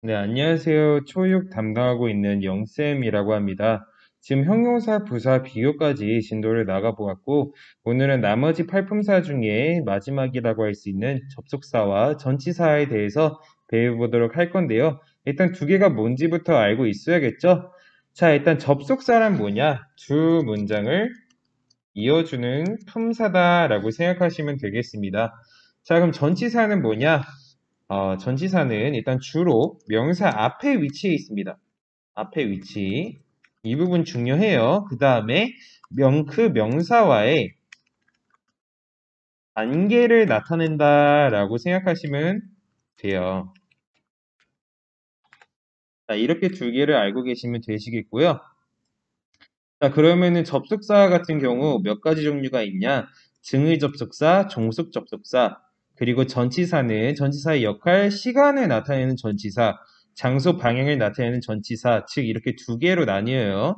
네, 안녕하세요. 초육 담당하고 있는 영쌤이라고 합니다. 지금 형용사, 부사, 비교까지 진도를 나가보았고, 오늘은 나머지 팔품사 중에 마지막이라고 할 수 있는 접속사와 전치사에 대해서 배워보도록 할 건데요. 일단 두 개가 뭔지부터 알고 있어야겠죠? 자, 일단 접속사란 뭐냐? 두 문장을 이어주는 품사다라고 생각하시면 되겠습니다. 자, 그럼 전치사는 뭐냐? 전치사는 일단 주로 명사 앞에 위치해 있습니다. 앞에 위치. 이 부분 중요해요. 그 다음에 그 명사와의 관계를 나타낸다라고 생각하시면 돼요. 자, 이렇게 두 개를 알고 계시면 되시겠고요. 자, 그러면은 접속사 같은 경우 몇 가지 종류가 있냐? 증의 접속사, 종속 접속사, 그리고 전치사는 전치사의 역할, 시간을 나타내는 전치사, 장소, 방향을 나타내는 전치사, 즉 이렇게 두 개로 나뉘어요.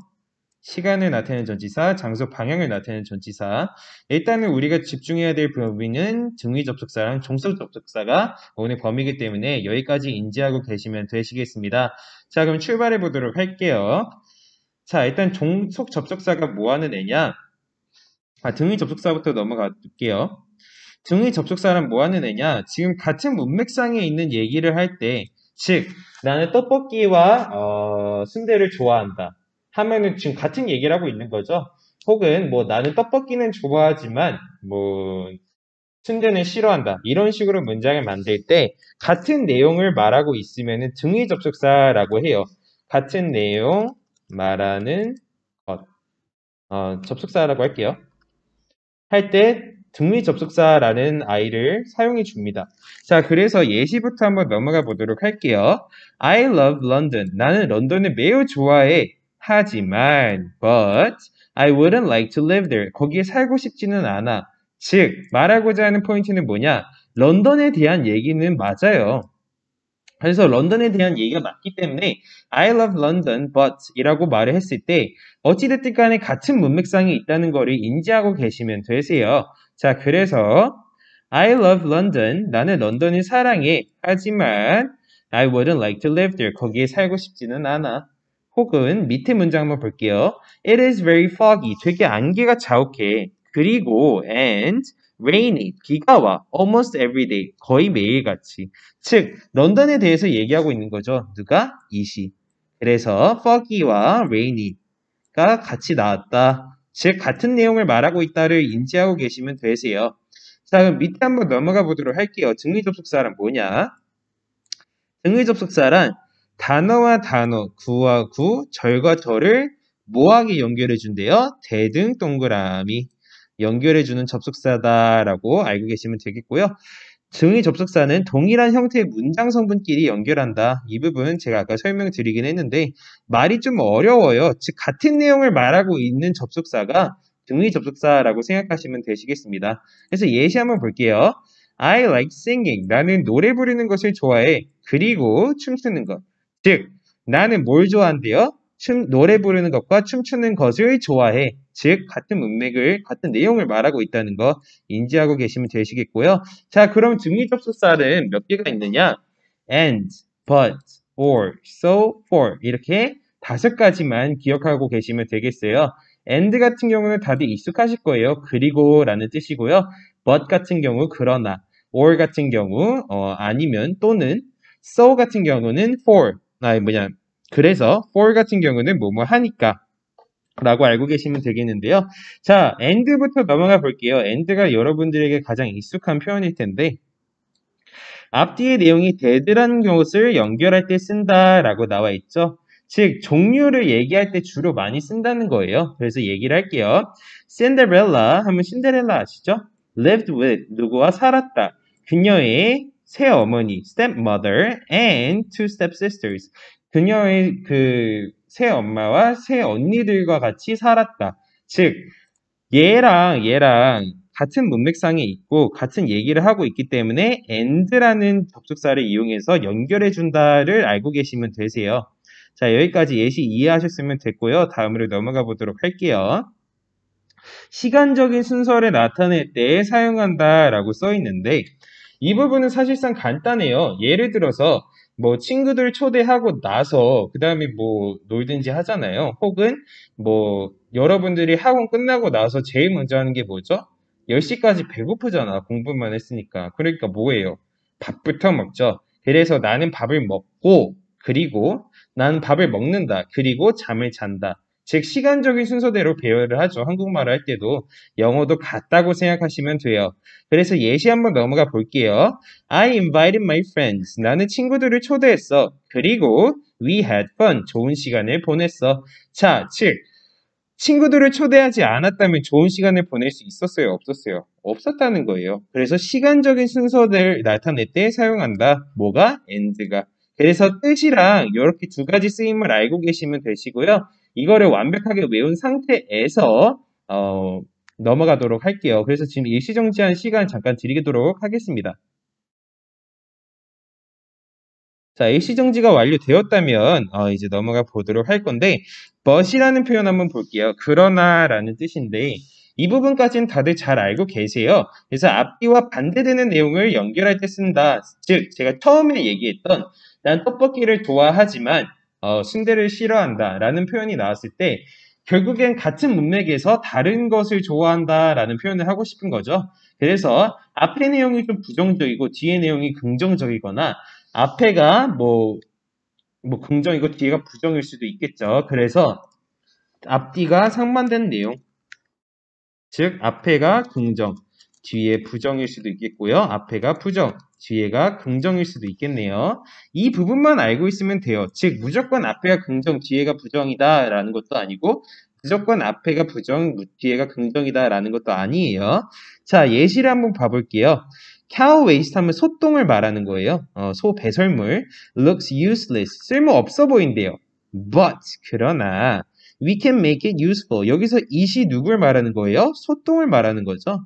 시간을 나타내는 전치사, 장소, 방향을 나타내는 전치사. 일단은 우리가 집중해야 될 범위는 증의 접속사랑 종속 접속사가 오늘 범위이기 때문에 여기까지 인지하고 계시면 되시겠습니다. 자, 그럼 출발해 보도록 할게요. 자, 일단 종속 접속사가 뭐 하는 애냐? 등의 접속사부터 넘어가 볼게요. 등의 접속사는 뭐 하는 애냐? 지금 같은 문맥상에 있는 얘기를 할 때, 즉, 나는 떡볶이와 순대를 좋아한다. 하면은 지금 같은 얘기를 하고 있는 거죠. 혹은 뭐 나는 떡볶이는 좋아하지만 뭐 순대는 싫어한다. 이런 식으로 문장을 만들 때 같은 내용을 말하고 있으면은 등의 접속사라고 해요. 같은 내용 말하는 것. 접속사라고 할게요. 할 때 등위 접속사라는 아이를 사용해 줍니다. 자, 그래서 예시부터 한번 넘어가 보도록 할게요. I love London. 나는 런던을 매우 좋아해. 하지만, but I wouldn't like to live there. 거기에 살고 싶지는 않아. 즉, 말하고자 하는 포인트는 뭐냐? 런던에 대한 얘기는 맞아요. 그래서 런던에 대한 얘기가 맞기 때문에 I love London but 이라고 말을 했을 때 어찌됐든 간에 같은 문맥상이 있다는 거를 인지하고 계시면 되세요. 자, 그래서 I love London. 나는 런던을 사랑해. 하지만 I wouldn't like to live there. 거기에 살고 싶지는 않아. 혹은 밑에 문장 한번 볼게요. It is very foggy. 되게 안개가 자욱해. 그리고 and rainy. 비가 와. Almost every day. 거의 매일같이. 즉, 런던에 대해서 얘기하고 있는 거죠. 누가? 이시. 그래서 foggy와 rainy가 같이 나왔다. 즉, 같은 내용을 말하고 있다를 인지하고 계시면 되세요. 자, 그럼 밑에 한번 넘어가 보도록 할게요. 등의 접속사란 뭐냐? 등의 접속사란 단어와 단어, 구와 구, 절과 절을 모하게 연결해 준대요. 대등 동그라미 연결해 주는 접속사다라고 알고 계시면 되겠고요. 등의 접속사는 동일한 형태의 문장 성분끼리 연결한다. 이 부분 제가 아까 설명드리긴 했는데 말이 좀 어려워요. 즉 같은 내용을 말하고 있는 접속사가 등의 접속사라고 생각하시면 되시겠습니다. 그래서 예시 한번 볼게요. I like singing. 나는 노래 부르는 것을 좋아해. 그리고 춤추는 것. 즉 나는 뭘 좋아한대요? 노래 부르는 것과 춤추는 것을 좋아해. 즉 같은 문맥을 같은 내용을 말하고 있다는 거 인지하고 계시면 되시겠고요. 자, 그럼 등위 접속사는 몇 개가 있느냐? and, but, or, so, for 이렇게 5가지만 기억하고 계시면 되겠어요. and 같은 경우는 다들 익숙하실 거예요. 그리고 라는 뜻이고요. but 같은 경우 그러나, or 같은 경우 아니면 또는, so 같은 경우는 for, 그래서 for 같은 경우는 뭐뭐 하니까 라고 알고 계시면 되겠는데요. 자, and부터 넘어가 볼게요. and가 여러분들에게 가장 익숙한 표현일 텐데 앞뒤의 내용이 대들한 것을 연결할 때 쓴다라고 나와 있죠. 즉, 종류를 얘기할 때 주로 많이 쓴다는 거예요. 그래서 얘기를 할게요. Cinderella 하면 신데렐라 아시죠? lived with 누구와 살았다. 그녀의 새어머니 stepmother and two stepsisters 그녀의 그 새엄마와 새언니들과 같이 살았다. 즉 얘랑 같은 문맥상에 있고 같은 얘기를 하고 있기 때문에 and라는 접속사를 이용해서 연결해 준다를 알고 계시면 되세요. 자, 여기까지 예시 이해하셨으면 됐고요. 다음으로 넘어가 보도록 할게요. 시간적인 순서를 나타낼 때 사용한다라고 써 있는데 이 부분은 사실상 간단해요. 예를 들어서 뭐 친구들 초대하고 나서 그 다음에 뭐 놀든지 하잖아요. 혹은 뭐 여러분들이 학원 끝나고 나서 제일 먼저 하는 게 뭐죠? 10시까지 배고프잖아. 공부만 했으니까. 그러니까 뭐예요? 밥부터 먹죠. 그래서 나는 밥을 먹고 그리고 나는 밥을 먹는다. 그리고 잠을 잔다. 즉 시간적인 순서대로 배열을 하죠. 한국말을 할 때도 영어도 같다고 생각하시면 돼요. 그래서 예시 한번 넘어가 볼게요. I invited my friends. 나는 친구들을 초대했어. 그리고 we had fun. 좋은 시간을 보냈어. 자, 즉 친구들을 초대하지 않았다면 좋은 시간을 보낼 수 있었어요? 없었어요? 없었다는 거예요. 그래서 시간적인 순서를 나타낼 때 사용한다. 뭐가? and가. 그래서 뜻이랑 이렇게 두 가지 쓰임을 알고 계시면 되시고요. 이거를 완벽하게 외운 상태에서 넘어가도록 할게요. 그래서 지금 일시정지한 시간 잠깐 드리도록 하겠습니다. 자, 일시정지가 완료되었다면 이제 넘어가 보도록 할 건데 but이라는 표현 한번 볼게요. 그러나라는 뜻인데 이 부분까지는 다들 잘 알고 계세요. 그래서 앞뒤와 반대되는 내용을 연결할 때 쓴다. 즉 제가 처음에 얘기했던 난 떡볶이를 좋아하지만 순대를 싫어한다 라는 표현이 나왔을 때 결국엔 같은 문맥에서 다른 것을 좋아한다 라는 표현을 하고 싶은 거죠. 그래서 앞의 내용이 좀 부정적이고 뒤의 내용이 긍정적이거나 앞에가 뭐 긍정이고 뒤에가 부정일 수도 있겠죠. 그래서 앞뒤가 상반된 내용, 즉 앞에가 긍정, 뒤에 부정일 수도 있겠고요. 앞에가 부정, 뒤에가 긍정일 수도 있겠네요. 이 부분만 알고 있으면 돼요. 즉 무조건 앞에가 긍정, 뒤에가 부정이다라는 것도 아니고 무조건 앞에가 부정, 뒤에가 긍정이다라는 것도 아니에요. 자, 예시를 한번 봐볼게요. cow waste 하면 소똥을 말하는 거예요. 소 배설물. looks useless. 쓸모없어 보인대요. but 그러나 we can make it useful. 여기서 it이 누굴 말하는 거예요? 소똥을 말하는 거죠.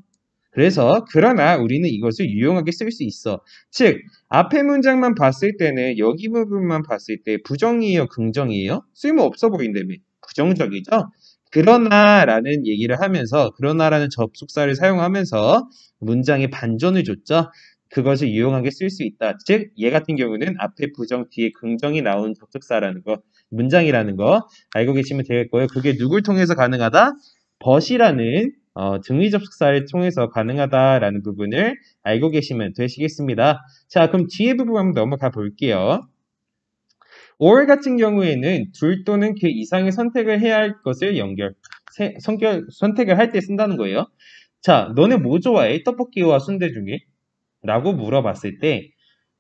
그래서 그러나 우리는 이것을 유용하게 쓸 수 있어. 즉 앞에 문장만 봤을 때는 여기 부분만 봤을 때 부정이에요, 긍정이에요? 쓸모없어 보인다며. 부정적이죠? 그러나라는 얘기를 하면서 그러나라는 접속사를 사용하면서 문장에 반전을 줬죠. 그것을 유용하게 쓸 수 있다. 즉, 얘 같은 경우는 앞에 부정, 뒤에 긍정이 나온 접속사라는 거, 문장이라는 거 알고 계시면 되겠고요. 그게 누굴 통해서 가능하다? but이라는 등위 접속사를 통해서 가능하다라는 부분을 알고 계시면 되시겠습니다. 자, 그럼 뒤에 부분 한번 넘어가 볼게요. or 같은 경우에는 둘 또는 그 이상의 선택을 해야 할 것을 선택을 할 때 쓴다는 거예요. 자, 너네 뭐 좋아해? 떡볶이와 순대 중에? 라고 물어봤을 때,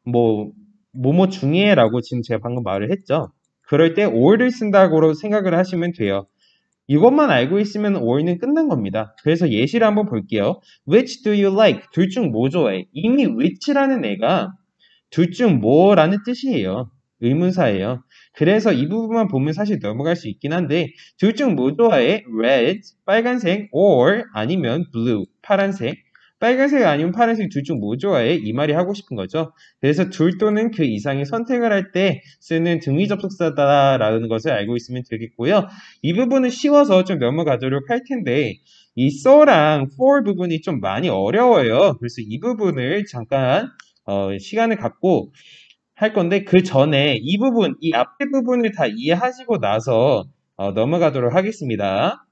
뭐뭐 중에 라고 지금 제가 방금 말을 했죠. 그럴 때 or를 쓴다고 생각을 하시면 돼요. 이것만 알고 있으면 or는 끝난 겁니다. 그래서 예시를 한번 볼게요. Which do you like? 둘 중 뭐 좋아해? 이미 which라는 애가 둘 중 뭐라는 뜻이에요. 의문사예요. 그래서 이 부분만 보면 사실 넘어갈 수 있긴 한데 둘 중 뭐 좋아해? red, 빨간색, or 아니면 blue, 파란색. 빨간색 아니면 파란색 둘 중 뭐 좋아해? 이 말이 하고 싶은 거죠. 그래서 둘 또는 그 이상의 선택을 할 때 쓰는 등위 접속사다라는 것을 알고 있으면 되겠고요. 이 부분은 쉬워서 좀 넘어가도록 할 텐데 이 so랑 for 부분이 좀 많이 어려워요. 그래서 이 부분을 잠깐 시간을 갖고 할 건데 그 전에 이 부분, 이 앞에 부분을 다 이해하시고 나서 넘어가도록 하겠습니다.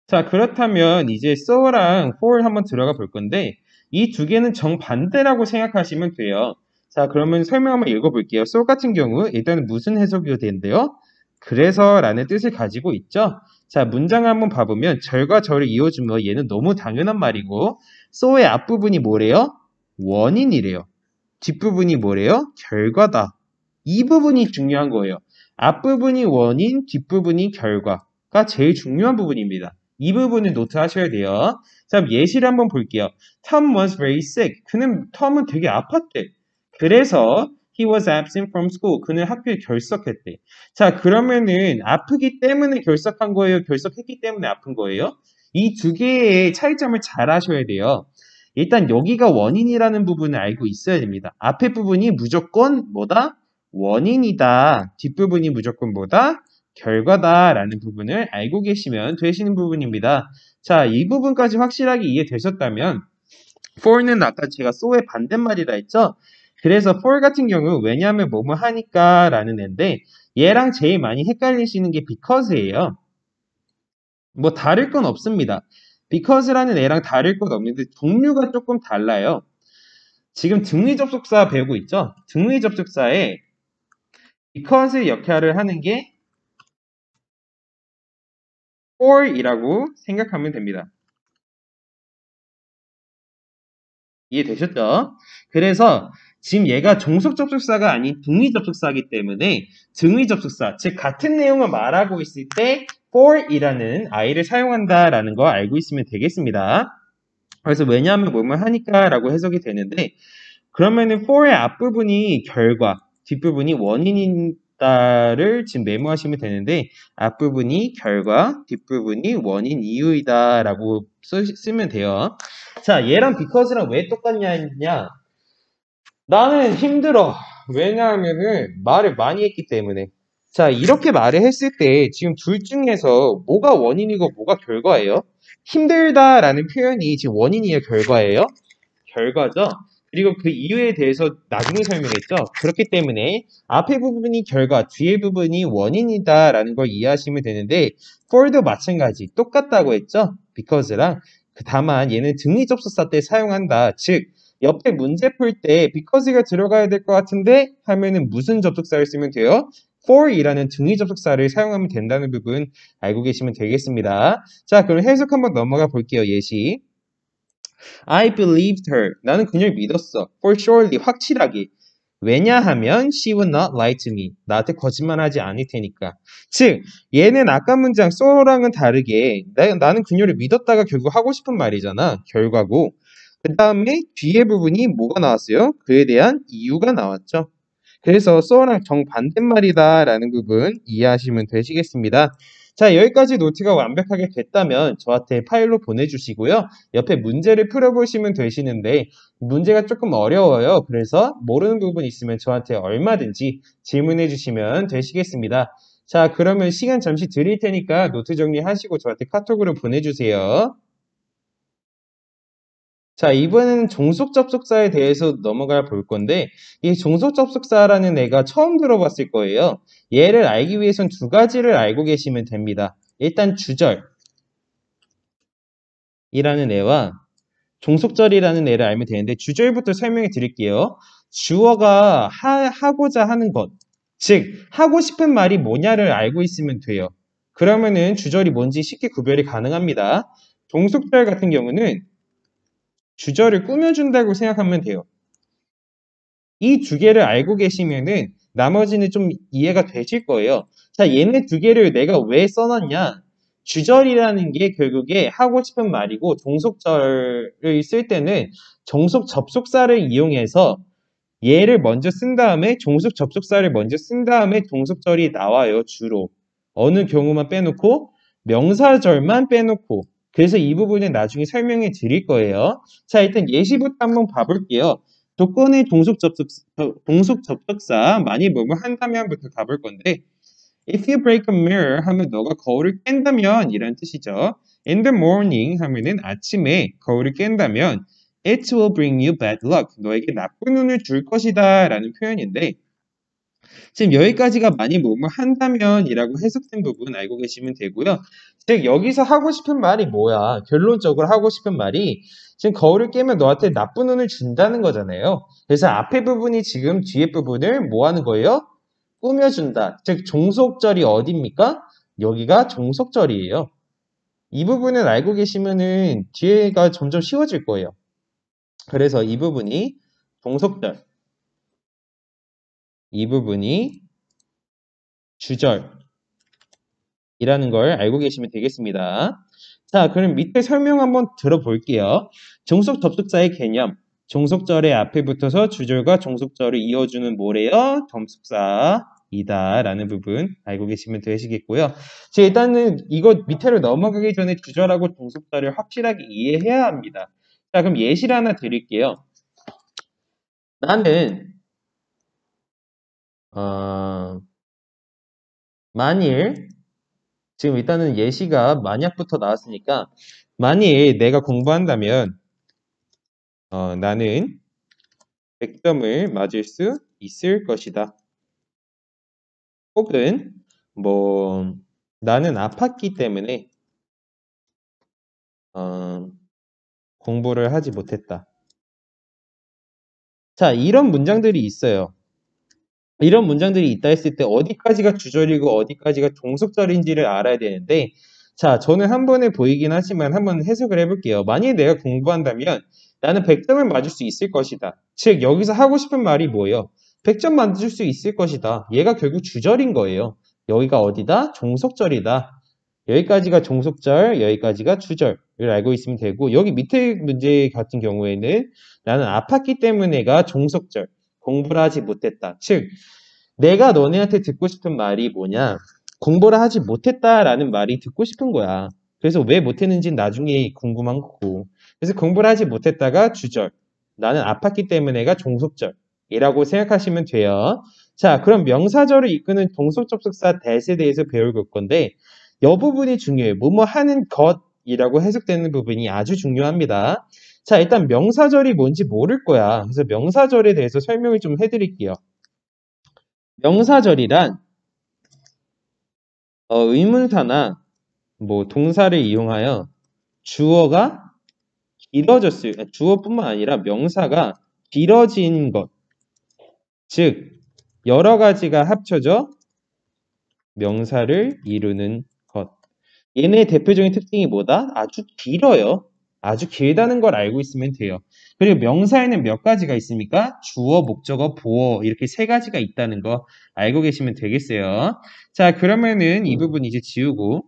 자, 그렇다면 이제 so랑 for 한번 들어가 볼 건데 이 두 개는 정반대라고 생각하시면 돼요. 자, 그러면 설명 한번 읽어볼게요. so 같은 경우 일단은 무슨 해석이 되는데요? 그래서 라는 뜻을 가지고 있죠. 자, 문장을 한번 봐보면 절과 절을 이어주면 얘는 너무 당연한 말이고 so의 앞부분이 뭐래요? 원인이래요. 뒷부분이 뭐래요? 결과다. 이 부분이 중요한 거예요. 앞부분이 원인, 뒷부분이 결과가 제일 중요한 부분입니다. 이 부분을 노트하셔야 돼요. 자, 예시를 한번 볼게요. Tom was very sick. 톰은 되게 아팠대. 그래서 he was absent from school. 그는 학교에 결석했대. 자, 그러면은 아프기 때문에 결석한 거예요? 결석했기 때문에 아픈 거예요? 이 두 개의 차이점을 잘 아셔야 돼요. 일단 여기가 원인이라는 부분을 알고 있어야 됩니다. 앞에 부분이 무조건 뭐다? 원인이다. 뒷부분이 무조건 뭐다? 결과다라는 부분을 알고 계시면 되시는 부분입니다. 자, 이 부분까지 확실하게 이해되셨다면 for는 아까 제가 so의 반대말이라 했죠? 그래서 for 같은 경우 왜냐하면 뭐뭐 하니까 라는 애인데 얘랑 제일 많이 헷갈리시는 게 because예요. 뭐 다를 건 없습니다. because라는 애랑 다를 건 없는데 종류가 조금 달라요. 지금 등위 접속사 배우고 있죠? 등위 접속사에 because 역할을 하는 게 for이라고 생각하면 됩니다. 이해되셨죠? 그래서 지금 얘가 종속 접속사가 아닌 등위 접속사이기 때문에 등위 접속사, 즉 같은 내용을 말하고 있을 때 for이라는 I를 사용한다라는 거 알고 있으면 되겠습니다. 그래서 왜냐하면 뭐뭐 하니까라고 해석이 되는데 그러면은 for의 앞부분이 결과, 뒷부분이 원인이다를 지금 메모하시면 되는데 앞부분이 결과, 뒷부분이 원인 이유이다라고 쓰면 돼요. 자, 얘랑 because랑 왜 똑같냐? 나는 힘들어. 왜냐하면은 말을 많이 했기 때문에. 자, 이렇게 말을 했을 때 지금 둘 중에서 뭐가 원인이고 뭐가 결과예요? 힘들다라는 표현이 지금 원인이에요, 결과예요? 결과죠. 그리고 그 이유에 대해서 나중에 설명했죠. 그렇기 때문에 앞에 부분이 결과, 뒤에 부분이 원인이다라는 걸 이해하시면 되는데 for도 마찬가지 똑같다고 했죠. because랑. 다만 얘는 등위 접속사 때 사용한다. 즉 옆에 문제 풀 때 because가 들어가야 될 것 같은데 하면은 무슨 접속사를 쓰면 돼요? for이라는 등위 접속사를 사용하면 된다는 부분 알고 계시면 되겠습니다. 자, 그럼 해석 한번 넘어가 볼게요. 예시. I believed her. 나는 그녀를 믿었어. For surely, 확실하게. 왜냐하면 she would not lie to me. 나한테 거짓말하지 않을 테니까. 즉, 얘는 아까 문장 so랑은 다르게 나는 그녀를 믿었다가 결국 하고 싶은 말이잖아. 결과고. 그 다음에 뒤에 부분이 뭐가 나왔어요? 그에 대한 이유가 나왔죠. 그래서 so랑 정반대말이다라는 부분 이해하시면 되시겠습니다. 자, 여기까지 노트가 완벽하게 됐다면 저한테 파일로 보내주시고요. 옆에 문제를 풀어보시면 되시는데 문제가 조금 어려워요. 그래서 모르는 부분 있으면 저한테 얼마든지 질문해 주시면 되시겠습니다. 자, 그러면 시간 잠시 드릴 테니까 노트 정리하시고 저한테 카톡으로 보내주세요. 자, 이번에는 종속 접속사에 대해서 넘어가 볼 건데 이 종속 접속사라는 애가 처음 들어봤을 거예요. 얘를 알기 위해선 두 가지를 알고 계시면 됩니다. 일단 주절이라는 애와 종속절이라는 애를 알면 되는데 주절부터 설명해 드릴게요. 주어가 하고자 하는 것, 즉 하고 싶은 말이 뭐냐를 알고 있으면 돼요. 그러면은 주절이 뭔지 쉽게 구별이 가능합니다. 종속절 같은 경우는 주절을 꾸며준다고 생각하면 돼요. 이 두 개를 알고 계시면은 나머지는 좀 이해가 되실 거예요. 자, 얘네 두 개를 내가 왜 써놨냐? 주절이라는 게 결국에 하고 싶은 말이고 종속절을 쓸 때는 종속 접속사를 이용해서 얘를 먼저 쓴 다음에 종속 접속사를 먼저 쓴 다음에 종속절이 나와요, 주로. 어느 경우만 빼놓고 명사절만 빼놓고 그래서 이 부분은 나중에 설명해 드릴 거예요. 자, 일단 예시부터 한번 봐볼게요. 조건의 종속 접속사 많이 뭐뭐 한다면부터 가볼 건데 If you break a mirror 하면 너가 거울을 깬다면 이란 뜻이죠. In the morning 하면은 아침에 거울을 깬다면 It will bring you bad luck. 너에게 나쁜 운을 줄 것이다 라는 표현인데 지금 여기까지가 많이 뭐뭐 한다면 이라고 해석된 부분 알고 계시면 되고요. 즉 여기서 하고 싶은 말이 뭐야? 결론적으로 하고 싶은 말이 지금 거울을 깨면 너한테 나쁜 운을 준다는 거잖아요. 그래서 앞에 부분이 지금 뒤에 부분을 뭐 하는 거예요? 꾸며준다. 즉 종속절이 어디입니까? 여기가 종속절이에요. 이 부분을 알고 계시면은 뒤에가 점점 쉬워질 거예요. 그래서 이 부분이 종속절, 이 부분이 주절이라는 걸 알고 계시면 되겠습니다. 자, 그럼 밑에 설명 한번 들어볼게요. 종속 접속사의 개념. 종속절의 앞에 붙어서 주절과 종속절을 이어주는 뭐래요? 접속사이다 라는 부분 알고 계시면 되시겠고요. 자, 일단은 이거 밑으로 넘어가기 전에 주절하고 종속절을 확실하게 이해해야 합니다. 자, 그럼 예시를 하나 드릴게요. 나는 만일 지금 일단은 예시가 만약부터 나왔으니까 만일 내가 공부한다면 나는 100점을 맞을 수 있을 것이다. 혹은 뭐 나는 아팠기 때문에 공부를 하지 못했다. 자, 이런 문장들이 있어요. 이런 문장들이 있다 했을 때 어디까지가 주절이고 어디까지가 종속절인지를 알아야 되는데, 자, 저는 한 번에 보이긴 하지만 한번 해석을 해볼게요. 만약에 내가 공부한다면 나는 100점을 맞을 수 있을 것이다. 즉, 여기서 하고 싶은 말이 뭐예요? 100점 맞을 수 있을 것이다. 얘가 결국 주절인 거예요. 여기가 어디다? 종속절이다. 여기까지가 종속절, 여기까지가 주절을 알고 있으면 되고, 여기 밑에 문제 같은 경우에는 나는 아팠기 때문에가 종속절, 공부를 하지 못했다. 즉, 내가 너네한테 듣고 싶은 말이 뭐냐? 공부를 하지 못했다라는 말이 듣고 싶은 거야. 그래서 왜 못했는지는 나중에 궁금한 거고. 그래서 공부를 하지 못했다가 주절, 나는 아팠기 때문에가 종속절이라고 생각하시면 돼요. 자, 그럼 명사절을 이끄는 동속접속사 that에 대해서 배울 건데, 이 부분이 중요해요. 뭐뭐 하는 것이라고 해석되는 부분이 아주 중요합니다. 자, 일단 명사절이 뭔지 모를 거야. 그래서 명사절에 대해서 설명을 좀 해드릴게요. 명사절이란 의문사나 뭐 동사를 이용하여 주어가 길어졌을 주어뿐만 아니라 명사가 길어진 것, 즉 여러 가지가 합쳐져 명사를 이루는 것. 얘네 대표적인 특징이 뭐다? 아주 길어요. 아주 길다는 걸 알고 있으면 돼요. 그리고 명사에는 몇 가지가 있습니까? 주어, 목적어, 보어 이렇게 세 가지가 있다는 거 알고 계시면 되겠어요. 자, 그러면은 이 부분 이제 지우고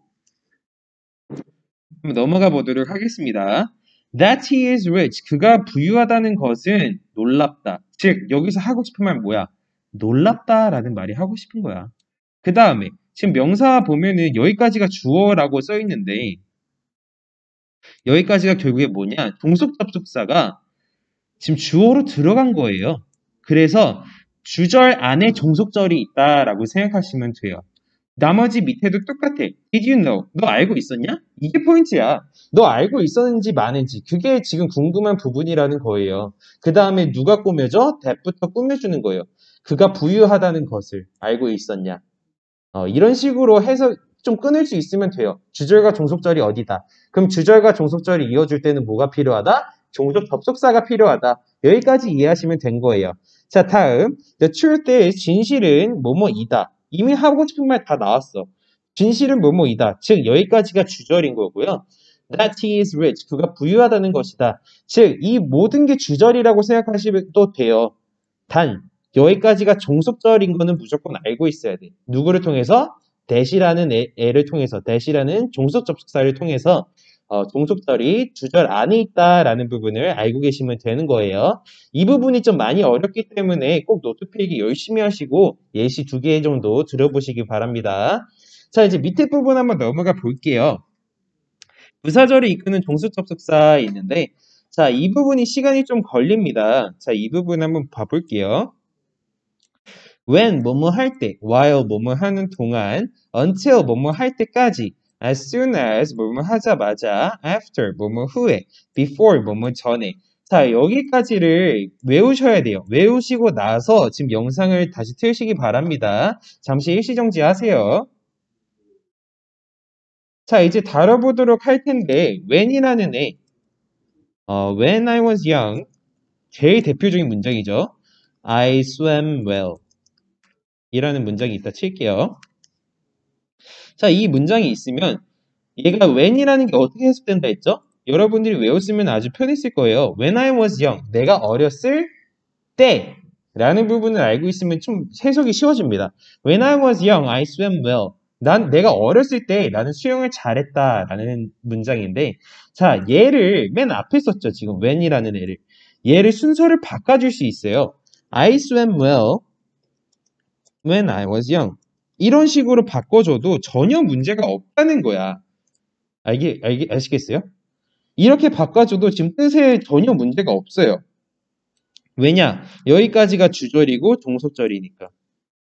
한번 넘어가 보도록 하겠습니다. That he is rich. 그가 부유하다는 것은 놀랍다. 즉, 여기서 하고 싶은 말 뭐야? 놀랍다라는 말이 하고 싶은 거야. 그 다음에 지금 명사 보면은 여기까지가 주어라고 써 있는데 여기까지가 결국에 뭐냐? 동속 접속사가 지금 주어로 들어간 거예요. 그래서 주절 안에 종속절이 있다라고 생각하시면 돼요. 나머지 밑에도 똑같아. Did you know? 너 알고 있었냐? 이게 포인트야. 너 알고 있었는지 마는지 그게 지금 궁금한 부분이라는 거예요. 그 다음에 누가 꾸며줘? that부터 꾸며주는 거예요. 그가 부유하다는 것을 알고 있었냐? 이런 식으로 해서 좀 끊을 수 있으면 돼요. 주절과 종속절이 어디다? 그럼 주절과 종속절이 이어줄 때는 뭐가 필요하다? 종속 접속사가 필요하다. 여기까지 이해하시면 된 거예요. 자, 다음. The truth is, 진실은 뭐뭐이다. 이미 하고 싶은 말 다 나왔어. 진실은 뭐뭐이다. 즉, 여기까지가 주절인 거고요. That he is rich. 그가 부유하다는 것이다. 즉, 이 모든 게 주절이라고 생각하시면 또 돼요. 단, 여기까지가 종속절인 거는 무조건 알고 있어야 돼. 누구를 통해서? that이라는 애를 통해서, that이라는 종속 접속사를 통해서 종속절이 주절 안에 있다라는 부분을 알고 계시면 되는 거예요. 이 부분이 좀 많이 어렵기 때문에 꼭 노트 필기 열심히 하시고 예시 2개 정도 들어보시기 바랍니다. 자, 이제 밑에 부분 한번 넘어가 볼게요. 부사절을 이끄는 종속 접속사 있는데 자, 이 부분이 시간이 좀 걸립니다. 자, 이 부분 한번 봐볼게요. when 뭐뭐 할 때, while 뭐뭐 하는 동안, until 뭐뭐 할 때까지, as soon as 뭐뭐 하자마자, after 뭐뭐 후에, before 뭐뭐 전에. 자, 여기까지를 외우셔야 돼요. 외우시고 나서 지금 영상을 다시 틀시기 바랍니다. 잠시 일시정지 하세요. 자, 이제 다뤄보도록 할 텐데, when이라는 애, when I was young, 제일 대표적인 문장이죠. I swam well. 이라는 문장이 있다 칠게요. 자, 이 문장이 있으면 얘가 when이라는 게 어떻게 해석된다 했죠? 여러분들이 외웠으면 아주 편했을 거예요. When I was young, 내가 어렸을 때 라는 부분을 알고 있으면 좀 해석이 쉬워집니다. When I was young, I swam well. 내가 어렸을 때 나는 수영을 잘했다 라는 문장인데 자, 얘를 맨 앞에 썼죠. 지금 when이라는 애를. 얘를 순서를 바꿔줄 수 있어요. I swam well when I was young. 이런 식으로 바꿔줘도 전혀 문제가 없다는 거야. 아시겠어요? 이렇게 바꿔줘도 지금 뜻에 전혀 문제가 없어요. 왜냐? 여기까지가 주절이고 종속절이니까.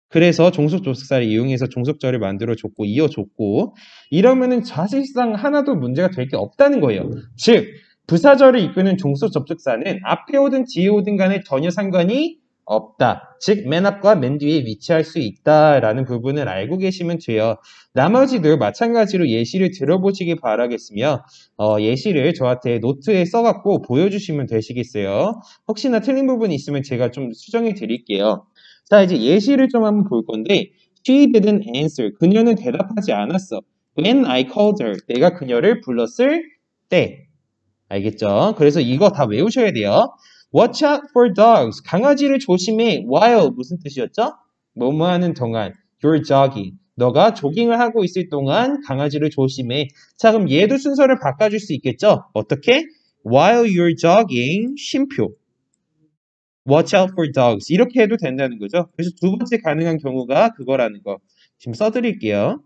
그래서 종속조사를 이용해서 종속절을 만들어줬고 이어줬고 이러면은 사실상 하나도 문제가 될 게 없다는 거예요. 즉 부사절을 이끄는 종속 접속사는 앞에 오든 뒤에 오든 간에 전혀 상관이 없다. 즉, 맨 앞과 맨 뒤에 위치할 수 있다라는 부분을 알고 계시면 돼요. 나머지도 마찬가지로 예시를 들어보시기 바라겠으며 예시를 저한테 노트에 써갖고 보여주시면 되시겠어요. 혹시나 틀린 부분이 있으면 제가 좀 수정해 드릴게요. 자, 이제 예시를 좀 한번 볼 건데 She didn't answer. 그녀는 대답하지 않았어. When I called her. 내가 그녀를 불렀을 때. 알겠죠? 그래서 이거 다 외우셔야 돼요. Watch out for dogs. 강아지를 조심해. While 무슨 뜻이었죠? 뭐뭐 하는 동안. You're jogging. 너가 조깅을 하고 있을 동안 강아지를 조심해. 자, 그럼 얘도 순서를 바꿔줄 수 있겠죠? 어떻게? While you're jogging, 쉼표. Watch out for dogs. 이렇게 해도 된다는 거죠. 그래서 두 번째 가능한 경우가 그거라는 거. 지금 써드릴게요.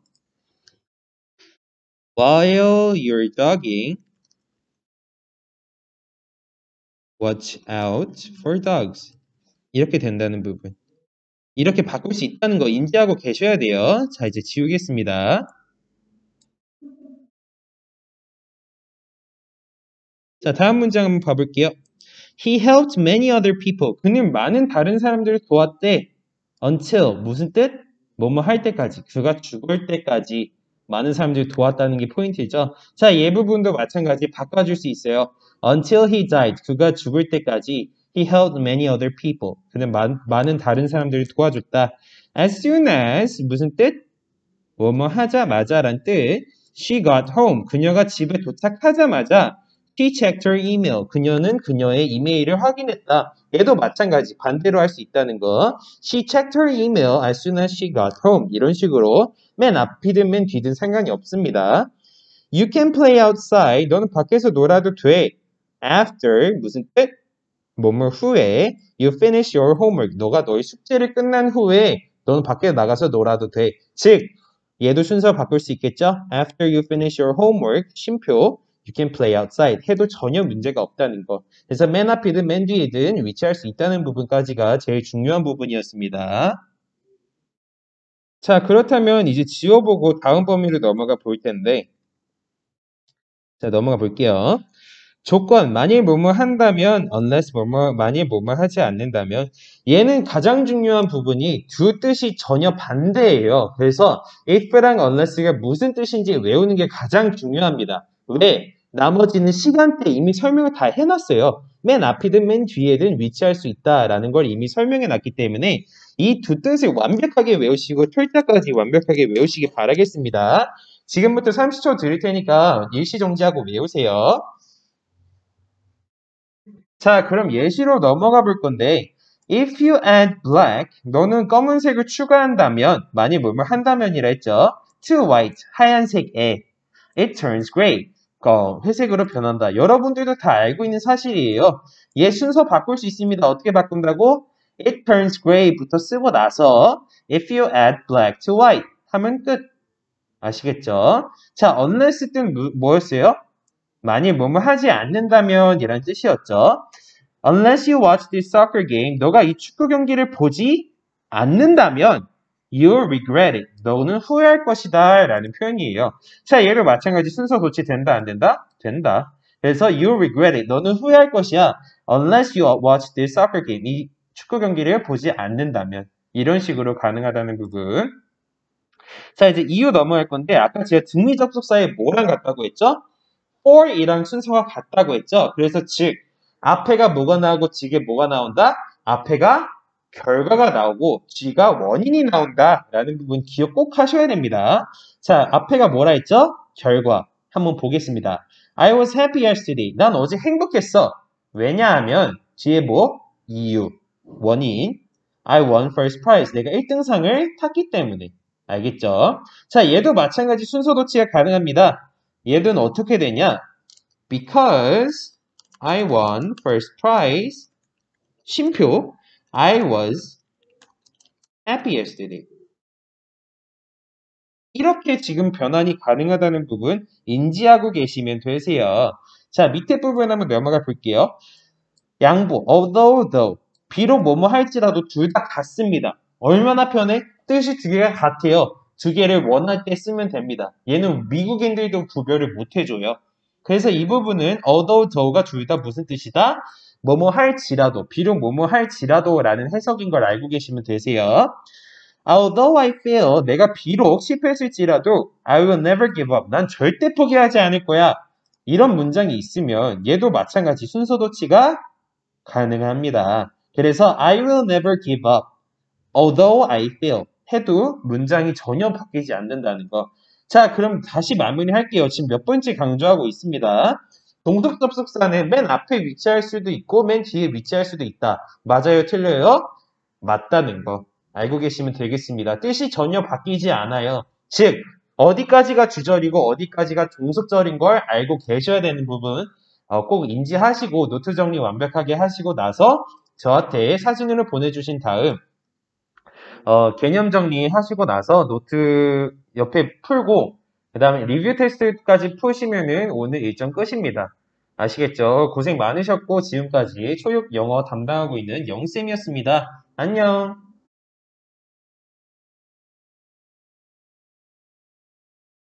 While you're jogging, watch out for dogs. 이렇게 된다는 부분. 이렇게 바꿀 수 있다는 거 인지하고 계셔야 돼요. 자, 이제 지우겠습니다. 자, 다음 문장 한번 봐볼게요. He helped many other people. 그는 많은 다른 사람들을 도왔대. Until 무슨 뜻? 뭐뭐 할 때까지. 그가 죽을 때까지 많은 사람들을 도왔다는 게 포인트죠. 자, 이 부분도 마찬가지 바꿔줄 수 있어요. Until he died. 그가 죽을 때까지 he helped many other people. 그는 많은 다른 사람들을 도와줬다. As soon as 무슨 뜻? 뭐뭐 하자마자 란 뜻. She got home. 그녀가 집에 도착하자마자 She checked her email. 그녀는 그녀의 이메일을 확인했다. 얘도 마찬가지 반대로 할 수 있다는 거. She checked her email as soon as she got home. 이런 식으로 맨 앞이든 맨 뒤든 상관이 없습니다. You can play outside. 너는 밖에서 놀아도 돼. After 무슨 뜻? 뭐뭐 후에 You finish your homework. 너가 너의 숙제를 끝난 후에 너는 밖에 나가서 놀아도 돼. 즉 얘도 순서 바꿀 수 있겠죠? After you finish your homework, 쉼표 You can play outside 해도 전혀 문제가 없다는 거. 그래서 맨 앞이든 맨 뒤이든 위치할 수 있다는 부분까지가 제일 중요한 부분이었습니다. 자, 그렇다면 이제 지워보고 다음 범위로 넘어가 볼 텐데 자, 넘어가 볼게요. 조건, 만일 뭐뭐 한다면 unless 뭐뭐, 만일 뭐뭐 하지 않는다면 얘는 가장 중요한 부분이 두 뜻이 전혀 반대예요. 그래서 if랑 unless가 무슨 뜻인지 외우는 게 가장 중요합니다. 왜? 나머지는 시간대 이미 설명을 다 해놨어요. 맨 앞이든 맨 뒤에든 위치할 수 있다라는 걸 이미 설명해놨기 때문에 이 두 뜻을 완벽하게 외우시고 철자까지 완벽하게 외우시기 바라겠습니다. 지금부터 30초 드릴 테니까 일시정지하고 외우세요. 자, 그럼 예시로 넘어가 볼 건데 If you add black, 너는 검은색을 추가한다면 만일 뭐뭐 한다면이라 했죠. To white, 하얀색에 It turns gray, 회색으로 변한다. 여러분들도 다 알고 있는 사실이에요. 얘 순서 바꿀 수 있습니다. 어떻게 바꾼다고? It turns gray부터 쓰고 나서 If you add black to white 하면 끝. 아시겠죠? 자, unless 뜻은 뭐였어요? 만일 뭐뭐 하지 않는다면 이란 뜻이었죠. Unless you watch this soccer game, 너가 이 축구 경기를 보지 않는다면 you'll regret it. 너는 후회할 것이다 라는 표현이에요. 자, 얘를 마찬가지 순서 도치된다 안 된다? 된다. 그래서 you'll regret it. 너는 후회할 것이야. Unless you watch this soccer game. 이 축구 경기를 보지 않는다면 이런 식으로 가능하다는 부분. 자, 이제 이유 넘어갈 건데 아까 제가 등위 접속사에 뭐랑 같다고 했죠? for이랑 순서가 같다고 했죠? 그래서 즉 앞에가 뭐가 나오고 뒤에 뭐가 나온다? 앞에가 결과가 나오고 뒤가 원인이 나온다 라는 부분 기억 꼭 하셔야 됩니다. 자, 앞에가 뭐라 했죠? 결과. 한번 보겠습니다. I was happy yesterday. 난 어제 행복했어. 왜냐하면 뒤에 뭐? 이유, 원인. I won first prize. 내가 1등상을 탔기 때문에. 알겠죠? 자, 얘도 마찬가지 순서 도치가 가능합니다. 얘는 어떻게 되냐? Because I won first prize. 쉼표 I was happy yesterday. 이렇게 지금 변환이 가능하다는 부분 인지하고 계시면 되세요. 자, 밑에 부분 한번 넘어가 볼게요. 양보, although, though. 비록 뭐뭐 할지라도 둘 다 같습니다. 얼마나 편해? 뜻이 두 개가 같아요. 두 개를 원할 때 쓰면 됩니다. 얘는 미국인들도 구별을 못 해줘요. 그래서 이 부분은 although, though가 둘 다 무슨 뜻이다? 뭐뭐 할지라도, 비록 뭐뭐 할지라도라는 해석인 걸 알고 계시면 되세요. Although I fail, 내가 비록 실패했을지라도 I will never give up. 난 절대 포기하지 않을 거야. 이런 문장이 있으면 얘도 마찬가지 순서 도치가 가능합니다. 그래서 I will never give up. Although I fail. 해도 문장이 전혀 바뀌지 않는다는 거. 자, 그럼 다시 마무리할게요. 지금 몇 번째 강조하고 있습니다. 동적 접속사는 맨 앞에 위치할 수도 있고 맨 뒤에 위치할 수도 있다. 맞아요? 틀려요? 맞다는 거. 알고 계시면 되겠습니다. 뜻이 전혀 바뀌지 않아요. 즉, 어디까지가 주절이고 어디까지가 종속절인 걸 알고 계셔야 되는 부분 꼭 인지하시고 노트 정리 완벽하게 하시고 나서 저한테 사진으로 보내주신 다음 개념 정리하시고 나서 노트 옆에 풀고 그 다음에 리뷰 테스트까지 푸시면은 오늘 일정 끝입니다. 아시겠죠? 고생 많으셨고 지금까지 초육 영어 담당하고 있는 영쌤이었습니다. 안녕!